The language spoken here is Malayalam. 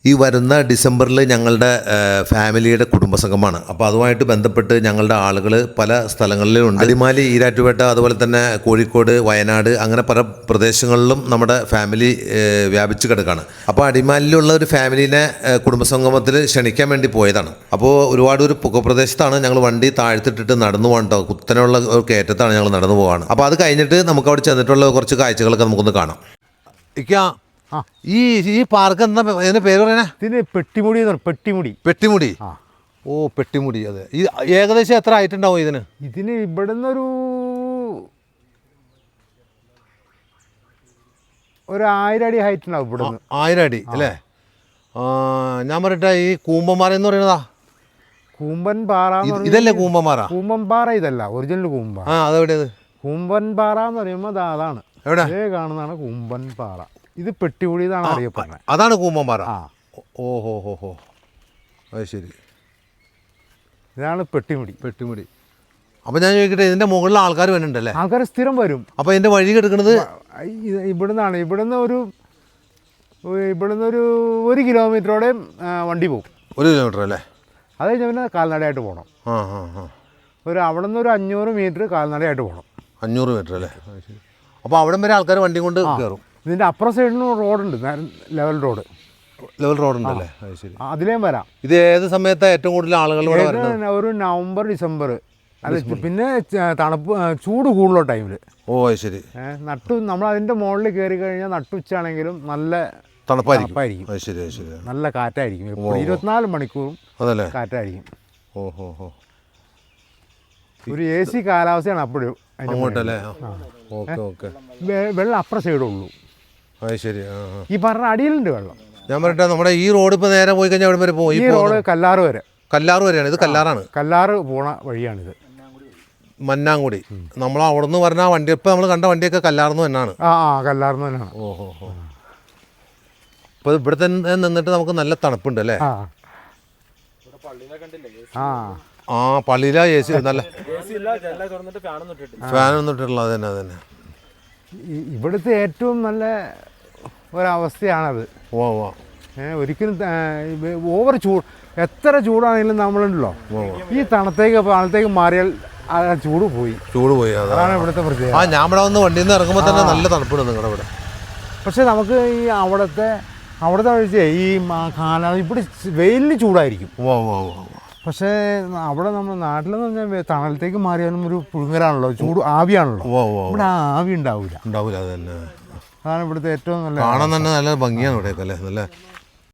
ഈ വരുന്ന ഡിസംബറിൽ ഞങ്ങളുടെ ഫാമിലിയുടെ കുടുംബസംഗമമാണ്. അപ്പോൾ അതുമായിട്ട് ബന്ധപ്പെട്ട് ഞങ്ങളുടെ ആളുകൾ പല സ്ഥലങ്ങളിലും ഉണ്ട്. അടിമാലി, ഈരാറ്റുപേട്ട, അതുപോലെ തന്നെ കോഴിക്കോട്, വയനാട്, അങ്ങനെ പല പ്രദേശങ്ങളിലും നമ്മുടെ ഫാമിലി വ്യാപിച്ചു കിടക്കുകയാണ്. അപ്പോൾ അടിമാലിയിലുള്ള ഒരു ഫാമിലിനെ കുടുംബസംഗമത്തിൽ ക്ഷണിക്കാൻ വേണ്ടി പോയതാണ്. അപ്പോൾ ഒരുപാട് ഒരു പുകപ്രദേശത്താണ് ഞങ്ങൾ വണ്ടി താഴ്ത്തിട്ടിട്ട് നടന്നു പോകണ്ടോ, കുത്തനെയുള്ള ഒരു കയറ്റത്താണ് ഞങ്ങൾ നടന്നു പോവാണ്. അപ്പോൾ അത് കഴിഞ്ഞിട്ട് നമുക്ക് അവിടെ ചെന്നിട്ടുള്ള കുറച്ച് കാഴ്ചകളൊക്കെ നമുക്കൊന്ന് കാണാം. ഈ പാർക്ക് എന്താ ഇതിന്റെ പേര് പറയാ? ഇതിന് പെട്ടിമുടി എന്ന് പറയും. പെട്ടിമുടി. ഓ, പെട്ടിമുടി. അതെ. ഈ ഏകദേശം എത്ര ആയിട്ടുണ്ടാവും ഇതിന് ഇവിടുന്ന് ഒരു 1000 അടി ഹൈറ്റ് ഉണ്ടാവും. ഇവിടുന്ന് 1000 അടി അല്ലേ? ഞാൻ പറയട്ടെ, ഈ കൂമ്പന്മാറ എന്ന് പറയുന്നതാ? കൂമ്പൻപാറ ഇതല്ലേ കൂമ്പന്മാറ? കൂമ്പൻപാറ ഇതല്ല, ഒറിജിനൽ കൂമ്പ. അതെവിടെയത്? കൂമ്പൻപാറ എന്ന് പറയുമ്പോൾ അതാണ് എവിടെ കാണുന്നതാണ് കൂമ്പൻപാറ. ഇത് പെട്ടിമുടി എന്നാണ് അറിയപ്പെടുന്നത്. അതാണ് കൂമ്പൻപാറ. ഓഹോ ഹോ ഹോ, അത് ശരി. ഇതാണ് പെട്ടിമുടി. അപ്പോൾ ഞാൻ ചോദിക്കട്ടെ, ഇതിന്റെ മുകളിൽ ആൾക്കാർ വരുന്നുണ്ടല്ലേ? ആൾക്കാർ സ്ഥിരം വരും. അപ്പോൾ ഇതിന്റെ വഴി കിടക്കുന്നത് ഇവിടുന്നാണ്. ഇവിടുന്ന് ഒരു 1 കിലോമീറ്ററോടെ വണ്ടി പോകും. 1 കിലോമീറ്റർ അല്ലേ? അത് കഴിഞ്ഞാൽ പിന്നെ കാൽനടയായിട്ട് പോകണം. അവിടെ നിന്ന് ഒരു 500 മീറ്റർ കാൽനടയായിട്ട് പോകണം. 500 മീറ്റർ അല്ലേ? അപ്പോൾ അവിടെ വരെ ആൾക്കാർ വണ്ടി കൊണ്ട് കയറും. ഇതിൻ്റെ അപ്പുറം സൈഡിന് റോഡുണ്ട്, ലെവൽ റോഡ് ഉണ്ടല്ലേ? ശരി. അതിലേയും വരാം. ഇത് ഏത് സമയത്താണ് ഏറ്റവും കൂടുതൽ ആളുകൾ ഇവിടെ വരുന്നത്? ഒരു നവംബർ, ഡിസംബർ. അത് പിന്നെ തണുപ്പ്, ചൂട് കൂടുതലുള്ള ടൈമിൽ. ഓ, ശരി. നമ്മൾ അതിൻ്റെ മുകളിൽ കയറി കഴിഞ്ഞാൽ നട്ടുച്ചയാണെങ്കിലും നല്ല തണുപ്പായിരിക്കും. നല്ല കാറ്റായിരിക്കും. 24 മണിക്കൂറും അതല്ലേ കാറ്റായിരിക്കും. ഓഹോ. ഒരു AC കാലാവസ്ഥയാണ് അപ്പോഴും അങ്ങോട്ടല്ലേ? വെള്ളം അപ്പുറം സൈഡേ ഉള്ളൂ. ശരി. ഈ പറഞ്ഞ അടിയിലുണ്ട് വെള്ളം. ഞാൻ പറയട്ടെ, നമ്മുടെ ഈ റോഡ് ഇപ്പോൾ നേരെ പോയി കഴിഞ്ഞാൽ എവിടെ വരെ പോകും? ഈ റോഡ് കല്ലാറ് വരെയാണ്. ഇത് കല്ലാറാണ്. കല്ലാറ് പോണ വഴിയാണിത്. മന്നാങ്കുടി. നമ്മൾ അവിടെ നിന്ന് പറഞ്ഞ വണ്ടി, ഇപ്പം നമ്മൾ കണ്ട വണ്ടിയൊക്കെ കല്ലാർന്ന് തന്നെയാണ്. കല്ലാർന്ന് തന്നെയാണ്. ഓഹോ. ഇപ്പോൾ ഇവിടെ തന്നെ നിന്നിട്ട് നമുക്ക് നല്ല തണുപ്പുണ്ട് അല്ലേ? പള്ളിയിലാ AC നല്ല ഫാനൊന്നും ഇട്ടിട്ടുള്ള. അതന്നെ ഇവിടുത്തെ ഏറ്റവും നല്ല ഒരവസ്ഥയാണത്. ഒരിക്കലും ഓവർ ചൂട്, എത്ര ചൂടാണെങ്കിലും നമ്മളുണ്ടല്ലോ, ഈ തണുത്തേക്ക് മാറിയാൽ ചൂട് പോയി. അതാണ് ഇവിടുത്തെ പ്രത്യേകത. ഞാൻ ഇവിടെ വന്ന് വണ്ടിയിൽ നിന്ന് ഇറങ്ങുമ്പോൾ തന്നെ നല്ല തണുപ്പാണ് നിങ്ങളുടെ ഇവിടെ. പക്ഷെ നമുക്ക് ഈ അവിടുത്തെ വെച്ചാൽ ഈ കാലാവസ്ഥ ഇവിടെ വെയിലിന് ചൂടായിരിക്കും. പക്ഷേ അവിടെ നമ്മുടെ നാട്ടിലെന്ന് പറഞ്ഞാൽ തണലത്തേക്ക് മാറിയാലും ഒരു പുഴുങ്ങലാണല്ലോ, ചൂട് ആവിയാണല്ലോ. ഇവിടെ ആവി ഉണ്ടാവില്ല. അതന്നെ. അതാണ് ഇവിടുത്തെ ഏറ്റവും നല്ല കാണാൻ തന്നെ നല്ല ഭംഗിയാണ് ഇവിടെയൊക്കെ അല്ലേ? നല്ല